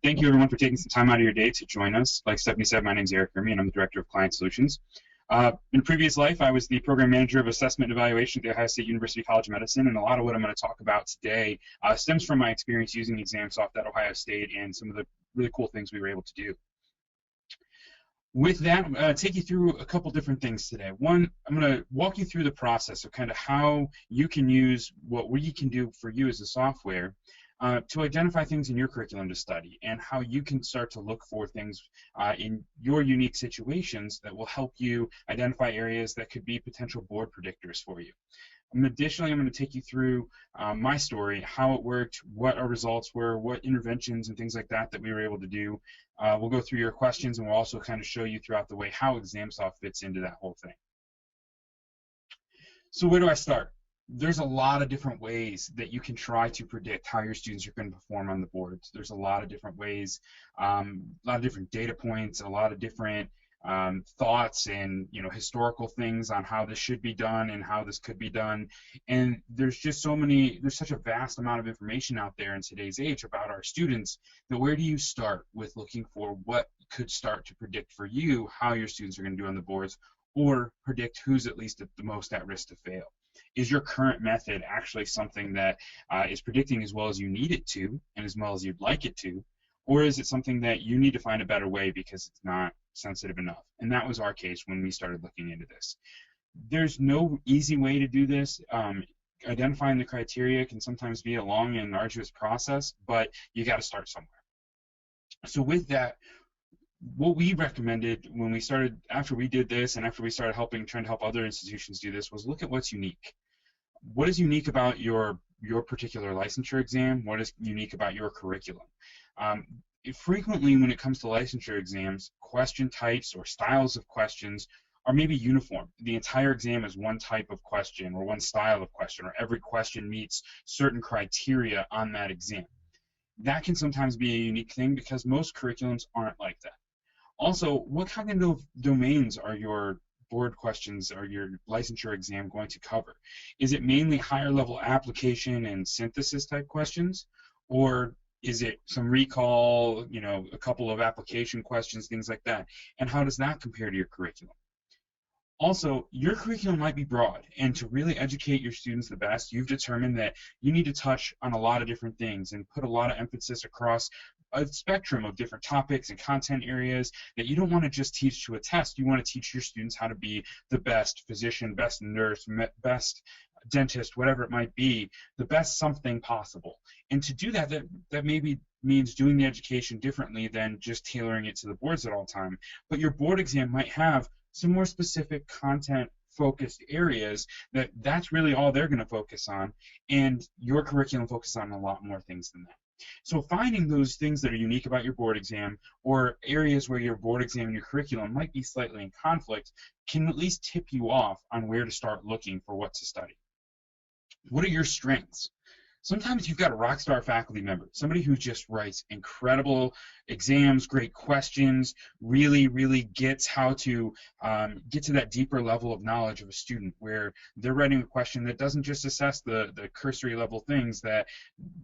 Thank you, everyone, for taking some time out of your day to join us. Like Stephanie said, my name is Eric Ermie, and I'm the Director of Client Solutions. In a previous life, I was the Program Manager of Assessment and Evaluation at The Ohio State University College of Medicine, and a lot of what I'm going to talk about today stems from my experience using ExamSoft at Ohio State and some of the really cool things we were able to do. With that, I'm going to take you through a couple different things today. One, I'm going to walk you through the process of kind of how you can use what we can do for you as a software to identify things in your curriculum to study, and how you can start to look for things in your unique situations that will help you identify areas that could be potential board predictors for you. Additionally, I'm going to take you through my story, how it worked, what our results were, what interventions and things like that we were able to do. We'll go through your questions, and we'll also kind of show you throughout the way how ExamSoft fits into that whole thing. So where do I start? There's a lot of different ways that you can try to predict how your students are going to perform on the boards. There's a lot of different ways, a lot of different data points, a lot of different thoughts and historical things on how this should be done and how this could be done. And there's just there's such a vast amount of information out there in today's age about our students that where do you start with looking for what could start to predict for you how your students are going to do on the boards, or predict who's at least the most at risk to fail? Is your current method actually something that is predicting as well as you need it to and as well as you'd like it to? Or is it something that you need to find a better way because it's not sensitive enough? And that was our case when we started looking into this. There's no easy way to do this. Identifying the criteria can sometimes be a long and arduous process, but you got to start somewhere. So with that, what we recommended when we started, after we did this and after we started trying to help other institutions do this, was look at what's unique. What is unique about your particular licensure exam? What is unique about your curriculum? Frequently, when it comes to licensure exams, question types or styles of questions are maybe uniform. The entire exam is one type of question or one style of question, or every question meets certain criteria on that exam. That can sometimes be a unique thing because most curriculums aren't like that. Also, what kind of domains are your board questions or your licensure exam going to cover? Is it mainly higher level application and synthesis type questions, or is it some recall, a couple of application questions, things like that? And how does that compare to your curriculum? Also, your curriculum might be broad, and to really educate your students the best, you've determined that you need to touch on a lot of different things and put a lot of emphasis across a spectrum of different topics and content areas, that you don't want to just teach to a test. You want to teach your students how to be the best physician, best nurse, best dentist, whatever it might be, the best something possible. And to do that, that maybe means doing the education differently than just tailoring it to the boards at all time. But your board exam might have some more specific content focused areas that's really all they're going to focus on, and your curriculum focuses on a lot more things than that. So finding those things that are unique about your board exam, or areas where your board exam and your curriculum might be slightly in conflict, can at least tip you off on where to start looking for what to study. What are your strengths? Sometimes you've got a rock star faculty member, somebody who just writes incredible exams, great questions, really gets how to get to that deeper level of knowledge of a student, where they're writing a question that doesn't just assess the cursory level things that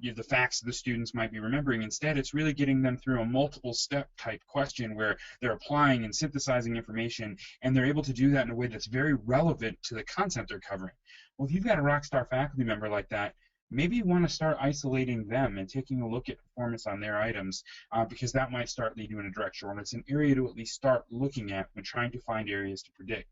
the facts the students might be remembering. Instead, it's really getting them through a multiple step type question where they're applying and synthesizing information, and they're able to do that in a way that's very relevant to the content they're covering. Well, if you've got a rock star faculty member like that, maybe you want to start isolating them and taking a look at performance on their items, because that might start leading you in a direction, or it's an area to at least start looking at when trying to find areas to predict.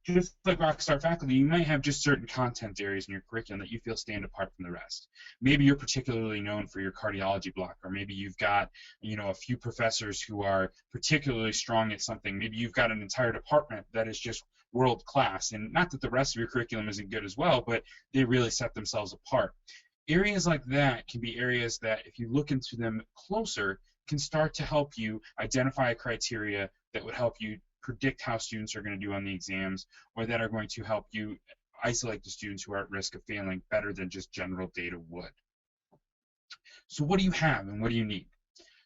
Just like rockstar faculty, you might have just certain content areas in your curriculum that you feel stand apart from the rest. Maybe you're particularly known for your cardiology block, or maybe you've got a few professors who are particularly strong at something. Maybe you've got an entire department that is just world class, and not that the rest of your curriculum isn't good as well, but they really set themselves apart. Areas like that can be areas that, if you look into them closer, can start to help you identify a criteria that would help you predict how students are going to do on the exams, or that are going to help you isolate the students who are at risk of failing better than just general data would. So what do you have and what do you need?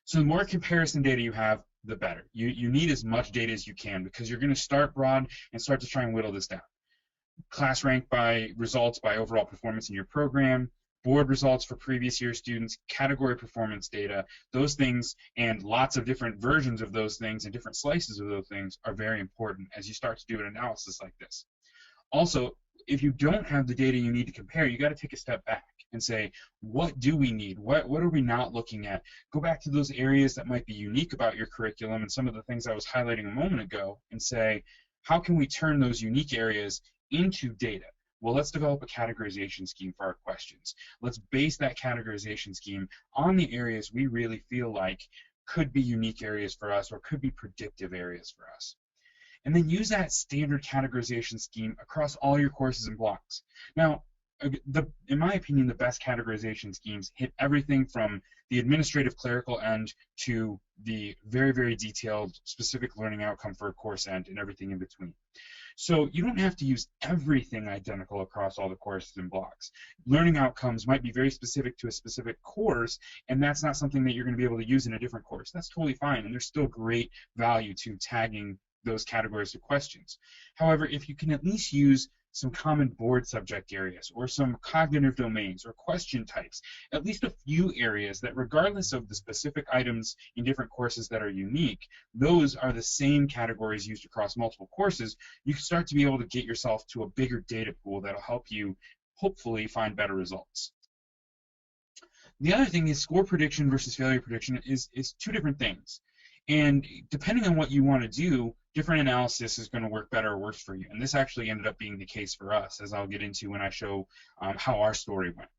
So the more comparison data you have, the better. You need as much data as you can, because you're going to start broad and start to try and whittle this down. Class rank by results by overall performance in your program, board results for previous year students, category performance data, those things, and lots of different versions of those things and different slices of those things are very important as you start to do an analysis like this. Also, if you don't have the data you need to compare, you got to take a step back and say, what do we need? What are we not looking at? Go back to those areas that might be unique about your curriculum and some of the things I was highlighting a moment ago and say, how can we turn those unique areas into data? Well, let's develop a categorization scheme for our questions. Let's base that categorization scheme on the areas we really feel like could be unique areas for us or could be predictive areas for us. And then use that standard categorization scheme across all your courses and blocks. Now, in my opinion, the best categorization schemes hit everything from the administrative clerical end to the very, very detailed specific learning outcome for a course end and everything in between. So you don't have to use everything identical across all the courses and blocks. Learning outcomes might be very specific to a specific course, and that's not something that you're going to be able to use in a different course. That's totally fine, and there's still great value to tagging those categories of questions. However, if you can at least use some common board subject areas or some cognitive domains or question types, at least a few areas that regardless of the specific items in different courses that are unique, those are the same categories used across multiple courses, you can start to be able to get yourself to a bigger data pool that'll help you hopefully find better results. The other thing is score prediction versus failure prediction is two different things. And depending on what you want to do, different analysis is going to work better or worse for you. And this actually ended up being the case for us, as I'll get into when I show how our story went.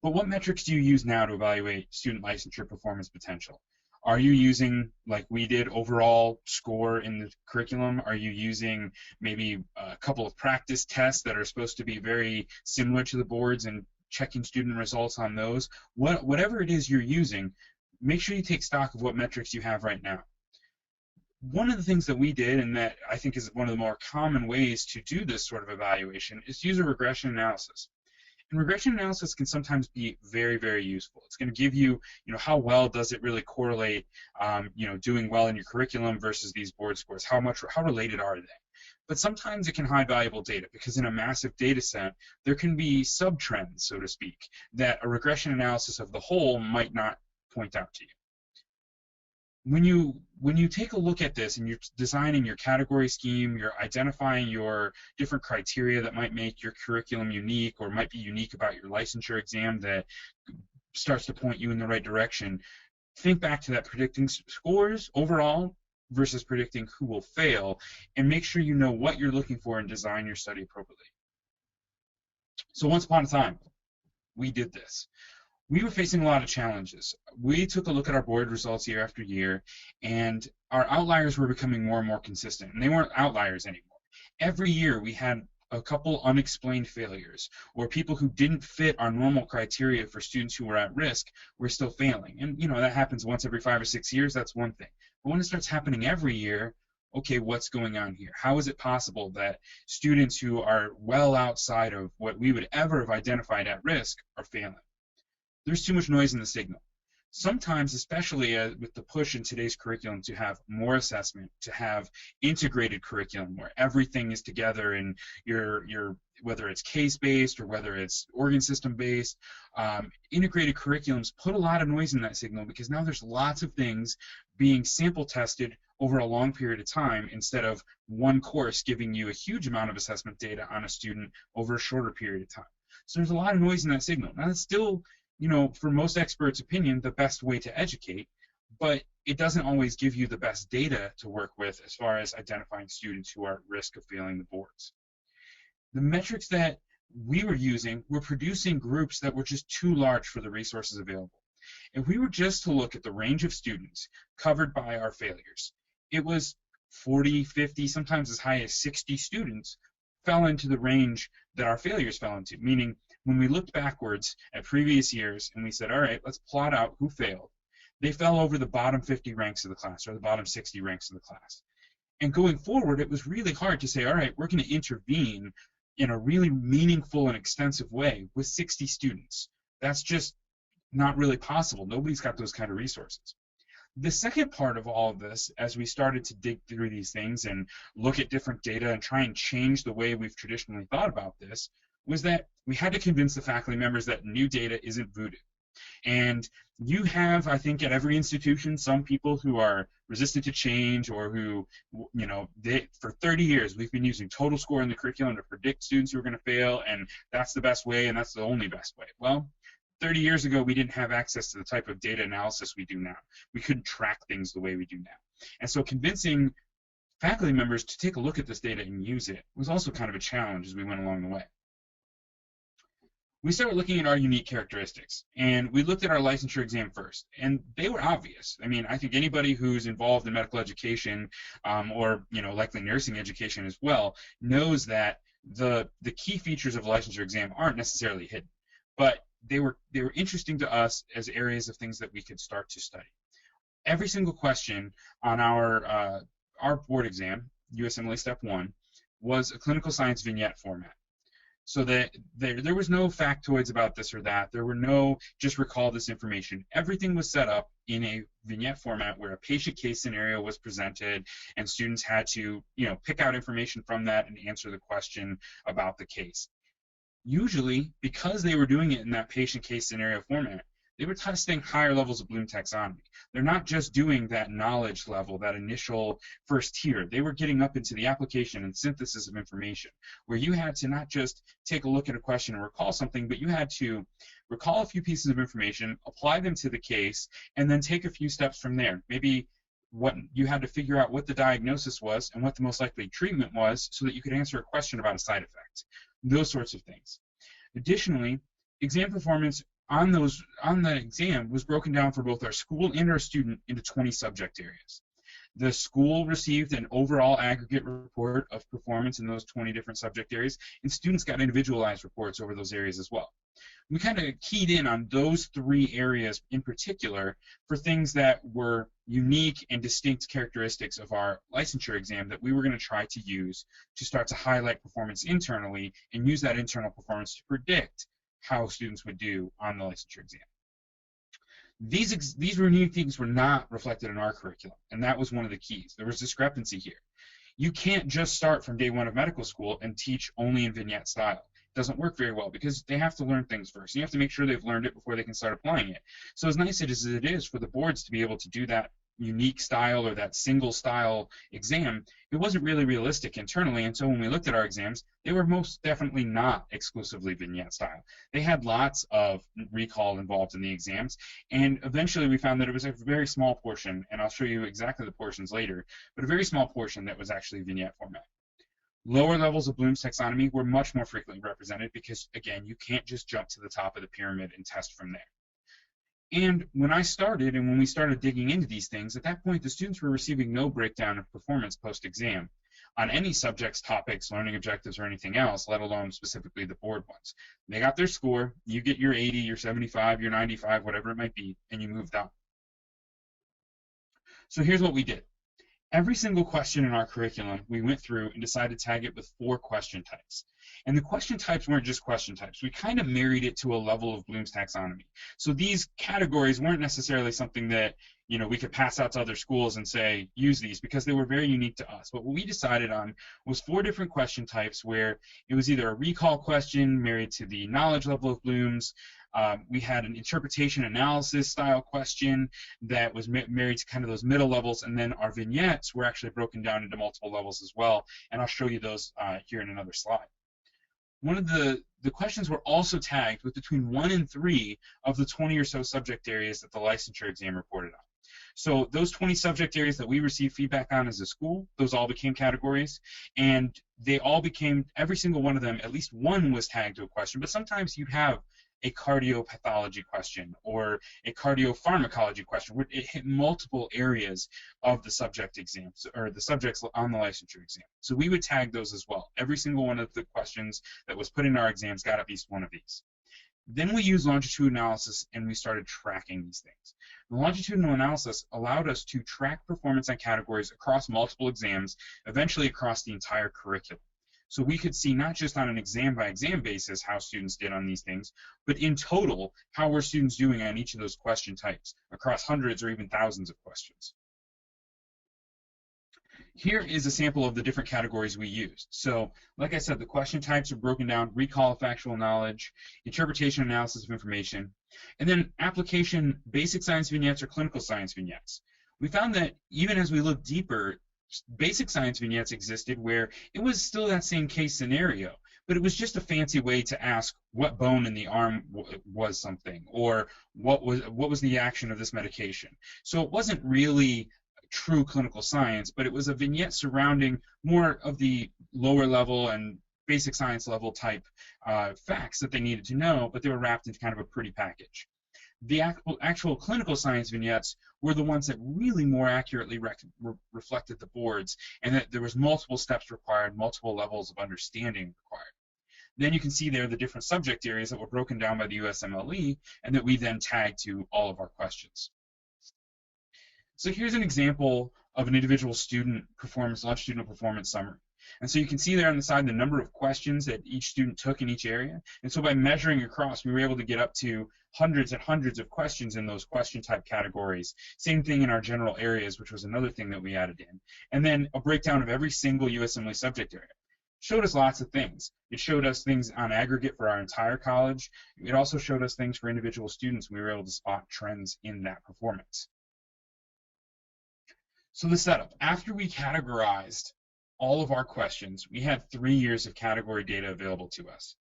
But what metrics do you use now to evaluate student licensure performance potential? Are you using, like we did, overall score in the curriculum? Are you using maybe a couple of practice tests that are supposed to be very similar to the boards and checking student results on those? Whatever it is you're using, make sure you take stock of what metrics you have right now. One of the things that we did, and that I think is one of the more common ways to do this sort of evaluation, is to use a regression analysis. And regression analysis can sometimes be very, very useful. It's going to give you, how well does it really correlate, doing well in your curriculum versus these board scores? How related are they? But sometimes it can hide valuable data because in a massive data set, there can be sub-trends, so to speak, that a regression analysis of the whole might not point out to you. When you take a look at this and you're designing your category scheme, you're identifying your different criteria that might make your curriculum unique or might be unique about your licensure exam that starts to point you in the right direction, think back to that predicting scores overall versus predicting who will fail, and make sure you know what you're looking for and design your study appropriately. So once upon a time, we did this. We were facing a lot of challenges. We took a look at our board results year after year, and our outliers were becoming more and more consistent, and they weren't outliers anymore. Every year we had a couple unexplained failures, or people who didn't fit our normal criteria for students who were at risk were still failing. And that happens once every 5 or 6 years, that's one thing. But when it starts happening every year, okay, what's going on here? How is it possible that students who are well outside of what we would ever have identified at risk are failing? There's too much noise in the signal. Sometimes, especially with the push in today's curriculum to have more assessment, to have integrated curriculum where everything is together and whether it's case-based or whether it's organ system-based, integrated curriculums put a lot of noise in that signal because now there's lots of things being sample tested over a long period of time instead of one course giving you a huge amount of assessment data on a student over a shorter period of time. So there's a lot of noise in that signal. Now that's still, for most experts' opinion, the best way to educate, but it doesn't always give you the best data to work with as far as identifying students who are at risk of failing the boards. The metrics that we were using were producing groups that were just too large for the resources available. If we were just to look at the range of students covered by our failures, it was 40, 50, sometimes as high as 60 students fell into the range that our failures fell into, meaning when we looked backwards at previous years and we said, all right, let's plot out who failed, they fell over the bottom 50 ranks of the class or the bottom 60 ranks of the class. And going forward, it was really hard to say, all right, we're going to intervene in a really meaningful and extensive way with 60 students. That's just not really possible. Nobody's got those kind of resources. The second part of all of this, as we started to dig through these things and look at different data and try and change the way we've traditionally thought about this, was that we had to convince the faculty members that new data isn't voodoo. And you have, I think, at every institution, some people who are resistant to change, or who, for 30 years, we've been using total score in the curriculum to predict students who are going to fail, and that's the best way, and that's the only best way. Well, 30 years ago, we didn't have access to the type of data analysis we do now. We couldn't track things the way we do now. And so convincing faculty members to take a look at this data and use it was also kind of a challenge as we went along the way. We started looking at our unique characteristics, and we looked at our licensure exam first, and they were obvious. I mean, I think anybody who's involved in medical education, or likely nursing education as well, knows that the key features of a licensure exam aren't necessarily hidden, but they were interesting to us as areas of things that we could start to study. Every single question on our board exam, USMLE Step 1, was a clinical science vignette format. So that there was no factoids about this or that. There were no just recall this information. Everything was set up in a vignette format where a patient case scenario was presented, and students had to pick out information from that and answer the question about the case. Usually, because they were doing it in that patient case scenario format, they were testing higher levels of Bloom taxonomy. They're not just doing that knowledge level, that initial first tier. They were getting up into the application and synthesis of information, where you had to not just take a look at a question and recall something, but you had to recall a few pieces of information, apply them to the case, and then take a few steps from there. Maybe what you had to figure out what the diagnosis was and what the most likely treatment was, so that you could answer a question about a side effect. Those sorts of things. Additionally, exam performance on the exam was broken down for both our school and our student into 20 subject areas. The school received an overall aggregate report of performance in those 20 different subject areas, and students got individualized reports over those areas as well. We kind of keyed in on those 3 areas in particular for things that were unique and distinct characteristics of our licensure exam that we were going to try to use to start to highlight performance internally and use that internal performance to predict how students would do on the licensure exam. These unique things were not reflected in our curriculum, and that was one of the keys. There was discrepancy here. You can't just start from day 1 of medical school and teach only in vignette style. It doesn't work very well, because they have to learn things first. You have to make sure they've learned it before they can start applying it. So as nice as it is for the boards to be able to do that unique style or that single style exam, it wasn't really realistic internally. And so when we looked at our exams, they were most definitely not exclusively vignette style. They had lots of recall involved in the exams, and eventually we found that it was a very small portion, and I'll show you exactly the portions later, but a very small portion that was actually vignette format. Lower levels of Bloom's taxonomy were much more frequently represented because, again, you can't just jump to the top of the pyramid and test from there. And when I started, and when we started digging into these things, at that point the students were receiving no breakdown of performance post-exam on any subjects, topics, learning objectives, or anything else, let alone specifically the board ones. They got their score, you get your 80, your 75, your 95, whatever it might be, and you moved on. So here's what we did. Every single question in our curriculum, we went through and decided to tag it with 4 question types. And the question types weren't just question types. We kind of married it to a level of Bloom's taxonomy. So these categories weren't necessarily something that we could pass out to other schools and say, use these, because they were very unique to us. But what we decided on was 4 different question types, where it was either a recall question married to the knowledge level of Bloom's. We had an interpretation analysis style question that was married to kind of those middle levels, and then our vignettes were actually broken down into multiple levels as well, and I'll show you those here in another slide. One of the questions were also tagged with between 1 and 3 of the 20 or so subject areas that the licensure exam reported on. So those 20 subject areas that we received feedback on as a school, those all became categories, and they all became, every single one of them, at least one was tagged to a question, but sometimes you'd have a cardiopathology question or a cardiopharmacology question where it hit multiple areas of the subject exams or the subjects on the licensure exam. So we would tag those as well. Every single one of the questions that was put in our exams got at least one of these. Then we used longitudinal analysis and we started tracking these things. The longitudinal analysis allowed us to track performance on categories across multiple exams, eventually across the entire curriculum. So we could see not just on an exam-by-exam basis how students did on these things, but in total, how were students doing on each of those question types across hundreds or even thousands of questions. Here is a sample of the different categories we used. So, like I said, the question types are broken down: recall of factual knowledge, interpretation analysis of information, and then application basic science vignettes or clinical science vignettes. We found that even as we looked deeper, basic science vignettes existed where it was still that same case scenario, but it was just a fancy way to ask what bone in the arm was something, or what was the action of this medication. So it wasn't really true clinical science, but it was a vignette surrounding more of the lower level and basic science level type facts that they needed to know, but they were wrapped into kind of a pretty package. The actual clinical science vignettes were the ones that really more accurately reflected the boards, and that there was multiple steps required, multiple levels of understanding required. Then you can see there the different subject areas that were broken down by the USMLE, and that we then tagged to all of our questions. So here's an example of an individual student performance, longitudinal performance summary. And so you can see there on the side the number of questions that each student took in each area. And so by measuring across, we were able to get up to hundreds and hundreds of questions in those question type categories. Same thing in our general areas, which was another thing that we added in. And then a breakdown of every single USMLE subject area. Showed us lots of things. It showed us things on aggregate for our entire college. It also showed us things for individual students. We were able to spot trends in that performance. So the setup, after we categorized all of our questions, we had 3 years of category data available to us.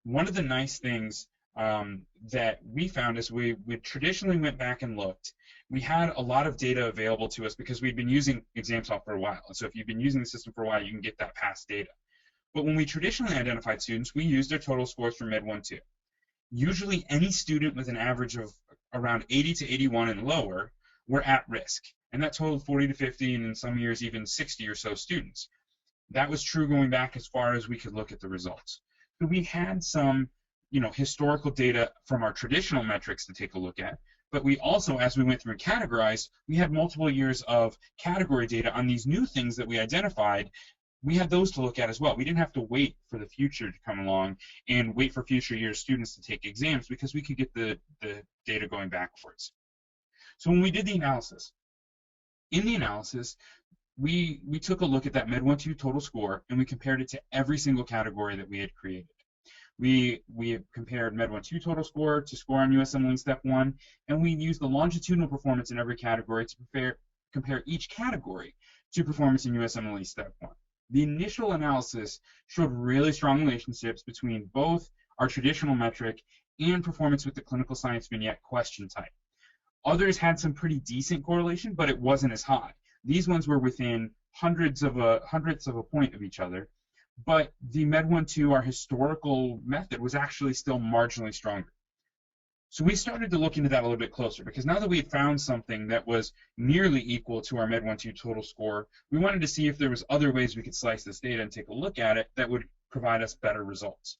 One of the nice things that we found is we traditionally went back and looked. We had a lot of data available to us because we'd been using ExamSoft for a while. And so if you've been using the system for a while, you can get that past data. But when we traditionally identified students, we used their total scores for Med 1-2. Usually any student with an average of around 80 to 81 and lower were at risk. And that totaled 40 to 50, and in some years even 60 or so students. That was true going back as far as we could look at the results. So we had some, historical data from our traditional metrics to take a look at, but we also, as we went through and categorized, we had multiple years of category data on these new things that we identified. We had those to look at as well. We didn't have to wait for the future to come along and wait for future years students to take exams, because we could get the data going backwards. So when we did the analysis, in the analysis, we took a look at that Med 1-2 total score, and we compared it to every single category that we had created. We compared Med 1-2 total score to score on USMLE Step 1, and we used the longitudinal performance in every category to compare each category to performance in USMLE Step 1. The initial analysis showed really strong relationships between both our traditional metric and performance with the clinical science vignette question type. Others had some pretty decent correlation, but it wasn't as high. These ones were within hundredths of a point of each other, but the Med 1-2, our historical method, was actually still marginally stronger. So we started to look into that a little bit closer, because now that we had found something that was nearly equal to our Med 1-2 total score, we wanted to see if there was other ways we could slice this data and take a look at it that would provide us better results.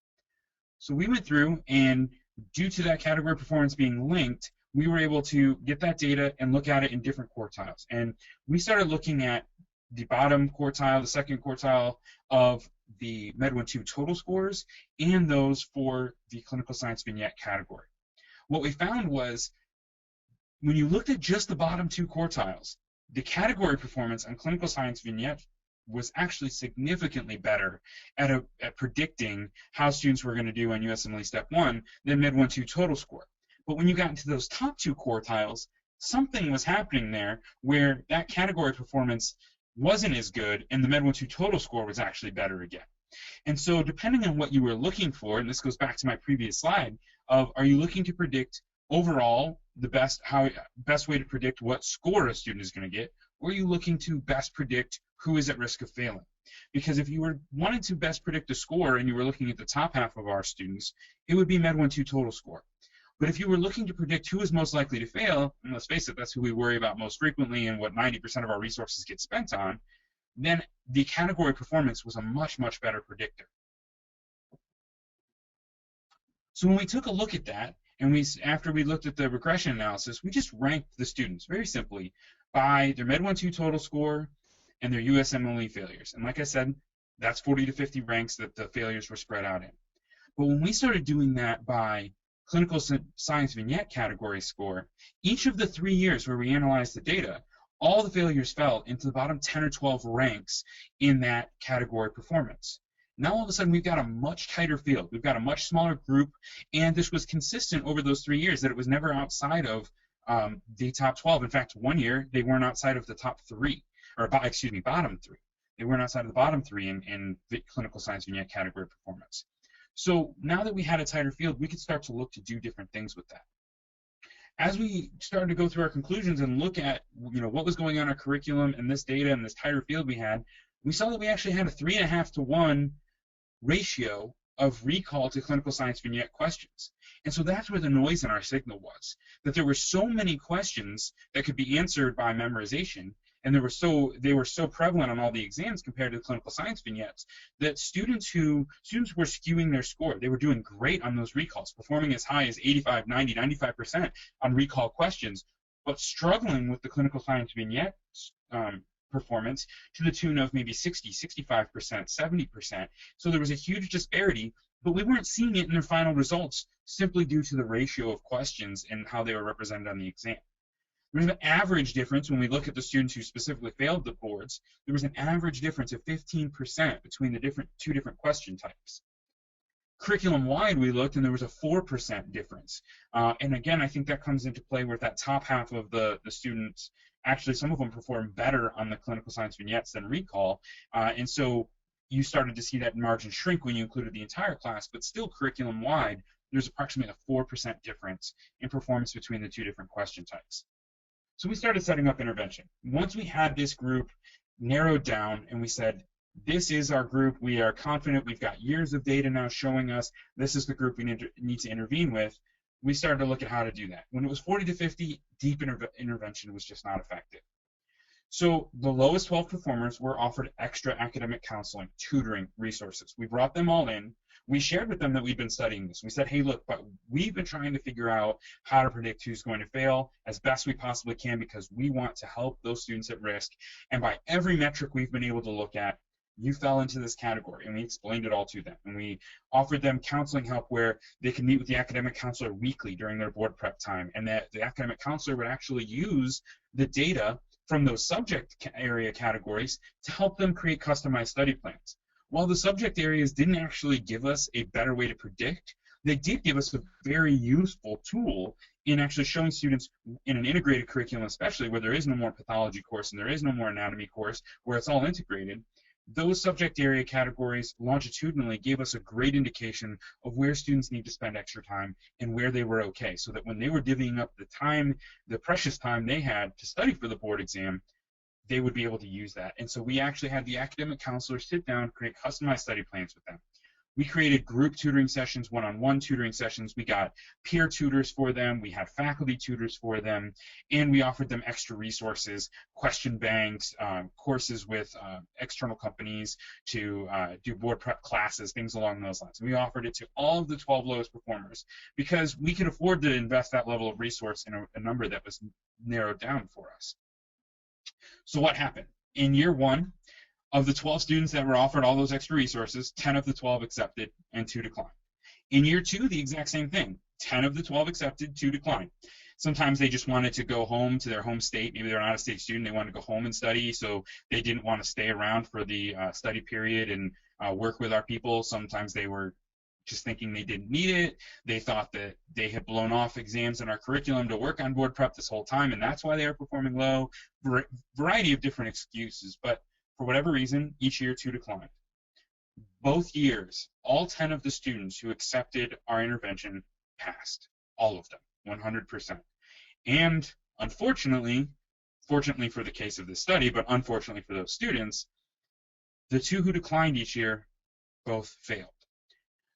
So we went through, and due to that category performance being linked, we were able to get that data and look at it in different quartiles. And we started looking at the bottom quartile, the second quartile of the Med 1-2 total scores, and those for the clinical science vignette category. What we found was, when you looked at just the bottom two quartiles, the category performance on clinical science vignette was actually significantly better at predicting how students were going to do on USMLE Step 1 than Med 1-2 total score. But when you got into those top two quartiles, something was happening there where that category performance wasn't as good, and the Med 1-2 total score was actually better again. And so depending on what you were looking for, and this goes back to my previous slide, of are you looking to predict overall the best way to predict what score a student is going to get, or are you looking to best predict who is at risk of failing? Because if you were wanting to best predict a score and you were looking at the top half of our students, it would be Med 1-2 total score. But if you were looking to predict who is most likely to fail, and let's face it, that's who we worry about most frequently and what 90% of our resources get spent on, then the category performance was a much, much better predictor. So when we took a look at that, and after we looked at the regression analysis, we just ranked the students very simply by their Med 1-2 total score and their USMLE failures. And like I said, that's 40 to 50 ranks that the failures were spread out in. But when we started doing that by clinical science vignette category score, each of the 3 years where we analyzed the data, all the failures fell into the bottom 10 or 12 ranks in that category performance. Now all of a sudden we've got a much tighter field. We've got a much smaller group, and this was consistent over those 3 years, that it was never outside of the top 12. In fact, one year they weren't outside of the top 3, or excuse me, bottom 3. They weren't outside of the bottom 3 in clinical science vignette category performance. So now that we had a tighter field, we could start to look to do different things with that. As we started to go through our conclusions and look at, what was going on in our curriculum and this data and this tighter field we had, we saw that we actually had a 3.5 to 1 ratio of recall to clinical science vignette questions. And so that's where the noise in our signal was, that there were so many questions that could be answered by memorization, and they were so prevalent on all the exams compared to the clinical science vignettes, that students were skewing their score. They were doing great on those recalls, performing as high as 85, 90, 95% on recall questions, but struggling with the clinical science vignette performance to the tune of maybe 60, 65%, 70%. So there was a huge disparity, but we weren't seeing it in their final results simply due to the ratio of questions and how they were represented on the exam. There was an average difference when we look at the students who specifically failed the boards. There was an average difference of 15% between the two different question types. Curriculum-wide, we looked, and there was a 4% difference. And again, I think that comes into play with that top half of the students. Actually, some of them performed better on the clinical science vignettes than recall. And so you started to see that margin shrink when you included the entire class, but still curriculum-wide, there's approximately a 4% difference in performance between the two different question types. So we started setting up intervention. Once we had this group narrowed down and we said, this is our group, we are confident, we've got years of data now showing us this is the group we need to intervene with, we started to look at how to do that. When it was 40 to 50, deep intervention was just not effective. So the lowest 12 performers were offered extra academic counseling, tutoring, resources. We brought them all in. We shared with them that we've been studying this. We said, hey, look, but we've been trying to figure out how to predict who's going to fail as best we possibly can because we want to help those students at risk. And by every metric we've been able to look at, you fell into this category, and we explained it all to them. And we offered them counseling help where they could meet with the academic counselor weekly during their board prep time, and that the academic counselor would actually use the data from those subject area categories to help them create customized study plans. While the subject areas didn't actually give us a better way to predict, they did give us a very useful tool in actually showing students in an integrated curriculum, especially where there is no more pathology course and there is no more anatomy course, where it's all integrated. Those subject area categories longitudinally gave us a great indication of where students need to spend extra time and where they were okay, so that when they were divvying up the time, the precious time they had to study for the board exam, they would be able to use that. And so we actually had the academic counselors sit down, create customized study plans with them. We created group tutoring sessions, one-on-one tutoring sessions. We got peer tutors for them. We had faculty tutors for them. And we offered them extra resources, question banks, courses with external companies to do board prep classes, things along those lines. And we offered it to all of the 12 lowest performers because we could afford to invest that level of resource in a number that was narrowed down for us. So what happened? In year one, of the 12 students that were offered all those extra resources, 10 of the 12 accepted and 2 declined. In year two, the exact same thing. 10 of the 12 accepted, 2 declined. Sometimes they just wanted to go home to their home state. Maybe they're an out-of-state student. They wanted to go home and study, so they didn't want to stay around for the study period and work with our people. Sometimes they were just thinking they didn't need it. They thought that they had blown off exams in our curriculum to work on board prep this whole time, and that's why they were performing low. Variety of different excuses, but for whatever reason, each year 2 declined. Both years, all 10 of the students who accepted our intervention passed, all of them, 100%. And unfortunately, fortunately for the case of this study, but unfortunately for those students, the 2 who declined each year both failed.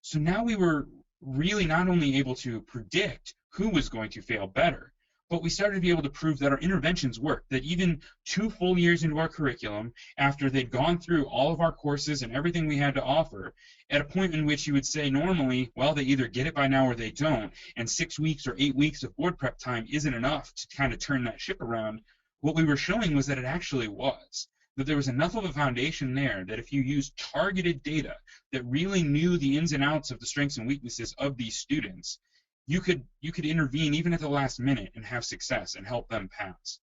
So now we were really not only able to predict who was going to fail better, but we started to be able to prove that our interventions worked, that even 2 full years into our curriculum, after they'd gone through all of our courses and everything we had to offer, at a point in which you would say normally, well, they either get it by now or they don't, and 6 weeks or 8 weeks of board prep time isn't enough to kind of turn that ship around, what we were showing was that it actually was. That there was enough of a foundation there that if you used targeted data that really knew the ins and outs of the strengths and weaknesses of these students, you could intervene even at the last minute and have success and help them pass.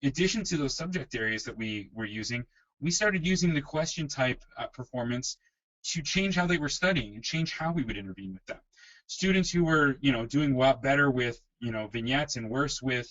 In addition to those subject areas that we were using, we started using the question type performance to change how they were studying and change how we would intervene with them. Students who were, doing better with, vignettes and worse with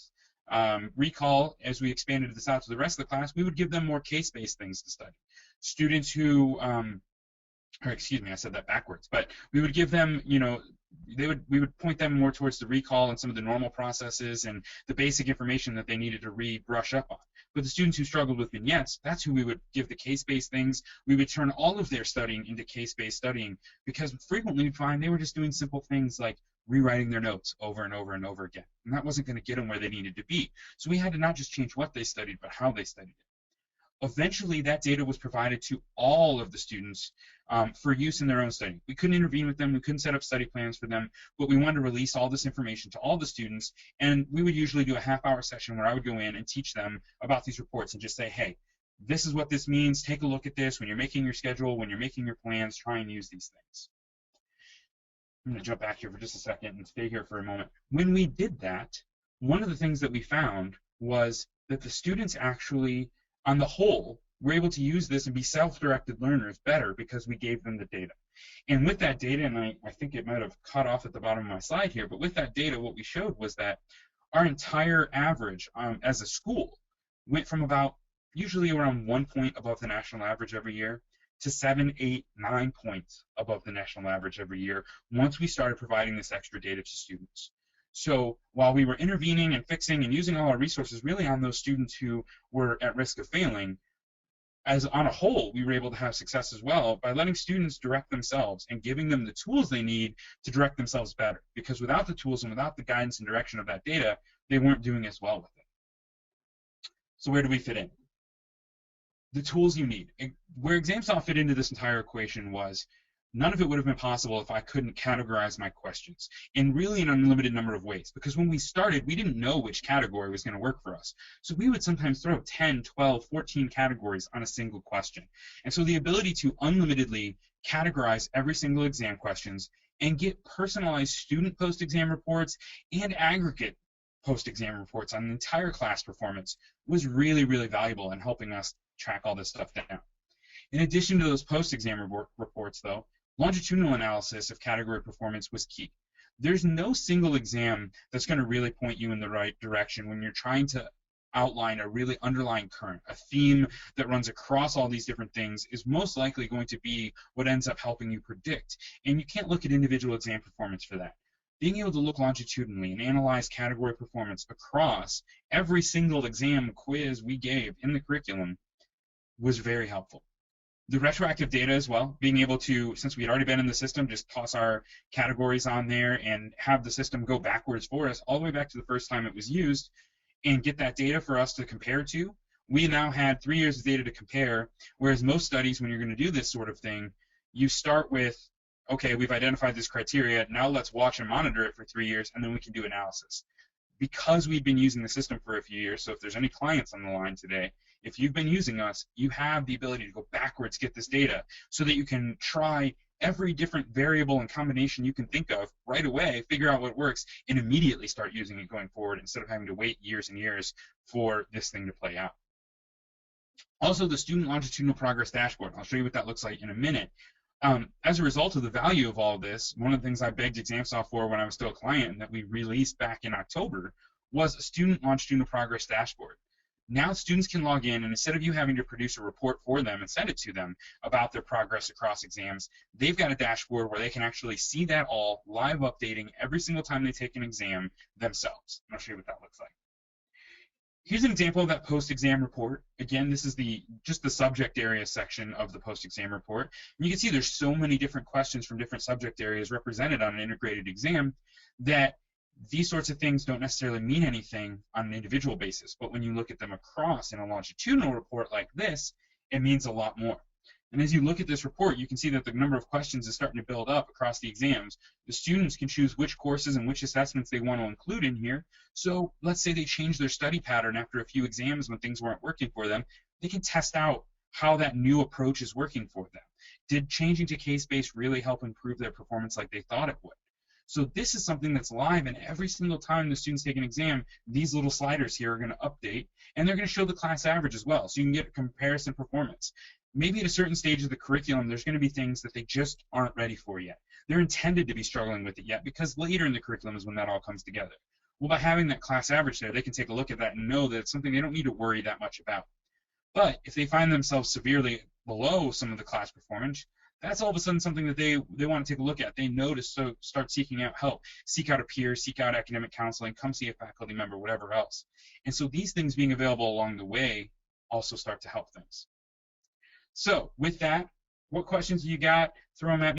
recall, as we expanded this out to the rest of the class, we would give them more case-based things to study. Students who, or excuse me, I said that backwards, but we would give them, we would point them more towards the recall and some of the normal processes and the basic information that they needed to brush up on. But the students who struggled with vignettes, that's who we would give the case-based things. We would turn all of their studying into case-based studying, because frequently we'd find they were just doing simple things like rewriting their notes over and over and over again. And that wasn't going to get them where they needed to be. So we had to not just change what they studied, but how they studied it. Eventually, that data was provided to all of the students for use in their own study. We couldn't intervene with them, we couldn't set up study plans for them, but we wanted to release all this information to all the students, and we would usually do a half-hour session where I would go in and teach them about these reports and just say, hey, this is what this means, take a look at this when you're making your schedule, when you're making your plans, try and use these things. I'm going to jump back here for just a second and stay here for a moment. When we did that, one of the things that we found was that the students actually, on the whole, were able to use this and be self-directed learners better because we gave them the data. And with that data, and I think it might have cut off at the bottom of my slide here, but with that data, what we showed was that our entire average as a school went from about usually around 1 point above the national average every year to 7, 8, 9 points above the national average every year once we started providing this extra data to students. So while we were intervening and fixing and using all our resources really on those students who were at risk of failing, as on a whole, we were able to have success as well by letting students direct themselves and giving them the tools they need to direct themselves better. Because without the tools and without the guidance and direction of that data, they weren't doing as well with it. So where do we fit in? The tools you need. Where ExamSoft fit into this entire equation was none of it would have been possible if I couldn't categorize my questions in really an unlimited number of ways. Because when we started, we didn't know which category was going to work for us. So we would sometimes throw 10, 12, 14 categories on a single question. And so the ability to unlimitedly categorize every single exam questions and get personalized student post-exam reports and aggregate post-exam reports on the entire class performance was really, really valuable in helping us track all this stuff down. In addition to those post-exam reports, though, longitudinal analysis of category performance was key. There's no single exam that's going to really point you in the right direction when you're trying to outline a really underlying current. A theme that runs across all these different things is most likely going to be what ends up helping you predict. And you can't look at individual exam performance for that. Being able to look longitudinally and analyze category performance across every single exam quiz we gave in the curriculum was very helpful. The retroactive data as well, being able to, since we had already been in the system, just toss our categories on there and have the system go backwards for us all the way back to the first time it was used and get that data for us to compare to. We now had 3 years of data to compare, whereas most studies, when you're going to do this sort of thing, you start with, okay, we've identified this criteria, now let's watch and monitor it for 3 years, and then we can do analysis. Because we've been using the system for a few years, so if there's any clients on the line today, if you've been using us, you have the ability to go backwards, get this data, so that you can try every different variable and combination you can think of right away, figure out what works, and immediately start using it going forward instead of having to wait years and years for this thing to play out. Also, the Student Longitudinal Progress Dashboard. I'll show you what that looks like in a minute. As a result of the value of all of this, one of the things I begged ExamSoft for when I was still a client and that we released back in October was a Student Longitudinal Progress Dashboard. Now students can log in, and instead of you having to produce a report for them and send it to them about their progress across exams, they've got a dashboard where they can actually see that all live updating every single time they take an exam themselves. And I'll show you what that looks like. Here's an example of that post-exam report. Again, this is just the subject area section of the post-exam report. And you can see there's so many different questions from different subject areas represented on an integrated exam that these sorts of things don't necessarily mean anything on an individual basis, but when you look at them across in a longitudinal report like this, it means a lot more. And as you look at this report, you can see that the number of questions is starting to build up across the exams. The students can choose which courses and which assessments they want to include in here. So let's say they change their study pattern after a few exams when things weren't working for them. They can test out how that new approach is working for them. Did changing to case-based really help improve their performance like they thought it would? So this is something that's live, and every single time the students take an exam, these little sliders here are going to update, and they're going to show the class average as well, so you can get a comparison performance. Maybe at a certain stage of the curriculum, there's going to be things that they just aren't ready for yet. They're intended to be struggling with it yet, because later in the curriculum is when that all comes together. Well, by having that class average there, they can take a look at that and know that it's something they don't need to worry that much about. But if they find themselves severely below some of the class performance, that's all of a sudden something that they want to take a look at. They know to start seeking out help, seek out a peer, seek out academic counseling, come see a faculty member, whatever else. And so these things being available along the way also start to help things. So with that, what questions do you got? Throw them at me.